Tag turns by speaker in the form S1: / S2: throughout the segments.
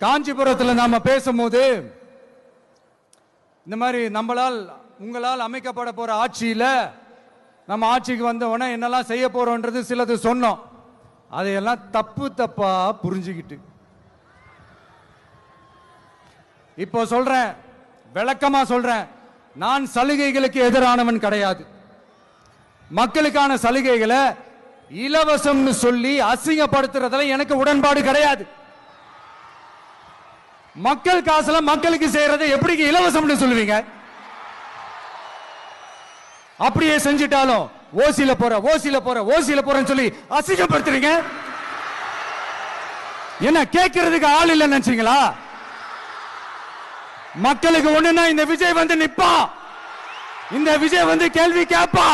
S1: காஞ்சிபுரத்தில் நாம பேசும்போது இந்த மாதிரி உங்களால் அமைக்கப்பட போற ஆட்சியில நம்ம ஆட்சிக்கு வந்த உடனே என்னெல்லாம் செய்ய போறோம்ன்றது சிலது சொன்னோம். அதையெல்லாம் தப்பா புரிஞ்சுக்கிட்டு இப்போ சொல்றேன், விளக்கமா சொல்றேன், நான் சலுகைகளுக்கு எதிரானவன் கிடையாது. மக்களுக்கான சலுகைகளை இலவசம்னு சொல்லி அசிங்கப்படுத்துறதுல எனக்கு உடன்பாடு கிடையாது. மக்கள் காசுல மக்களுக்கு செய்யறதை எப்படி இலவசம்னு சொல்லுவீங்க? அப்படியே செஞ்சிட்டாலும் ஓசில போறேன்னு சொல்லி அசிங்கப்படுத்துறீங்க. என்ன கேட்கறதுக்கு ஆள் இல்லைன்னு நினைச்சீங்களா? மக்களுக்கு ஒண்ணுன்னா இந்த விஜய் வந்து நிப்பா, இந்த விஜய் வந்து கேள்வி கேட்பா.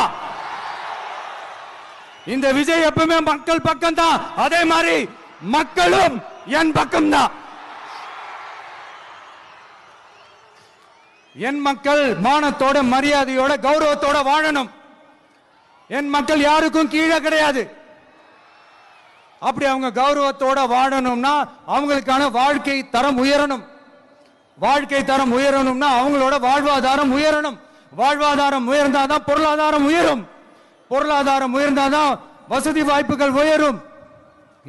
S1: இந்த விஜய் எப்பவுமே மக்கள் பக்கம் தான், அதே மாதிரி மக்களும் என் பக்கம் தான். என் மக்கள் மானத்தோட மரியாதையோட கௌரவத்தோட வாழணும். என் மக்கள் யாருக்கும் கீழே கிடையாது. அப்படி அவங்க கௌரவத்தோட வாழணும்னா அவங்களுக்கான வாழ்க்கை தரம் உயரணும். வாழ்க்கை தரம் உயரணும்னா அவங்களோட வாழ்வாதாரம் உயரணும். வாழ்வாதாரம் உயர்ந்தாதான் பொருளாதாரம் உயரும். பொருளாதாரம் உயர்ந்தாதான் வசதி வாய்ப்புகள் உயரும்.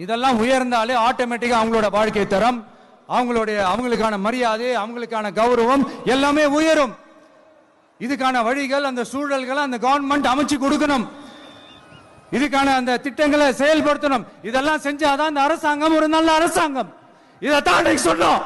S1: இதெல்லாம் உயர்ந்தாலே ஆட்டோமேட்டிக்கா அவங்களோட வாழ்க்கை தரம், அவங்களுக்கான மரியாதை, அவங்களுக்கான கௌரவம் எல்லாமே உயரும். இதுக்கான வழிகள், அந்த சூழல்களை அந்த கவர்மெண்ட் அமைச்சு கொடுக்கணும். இதுக்கான அந்த திட்டங்களை செயல்படுத்தணும். இதெல்லாம் செஞ்சாதான் இந்த அரசாங்கம் ஒரு நல்ல அரசாங்கம். இதைத்தான் சொன்னோம்.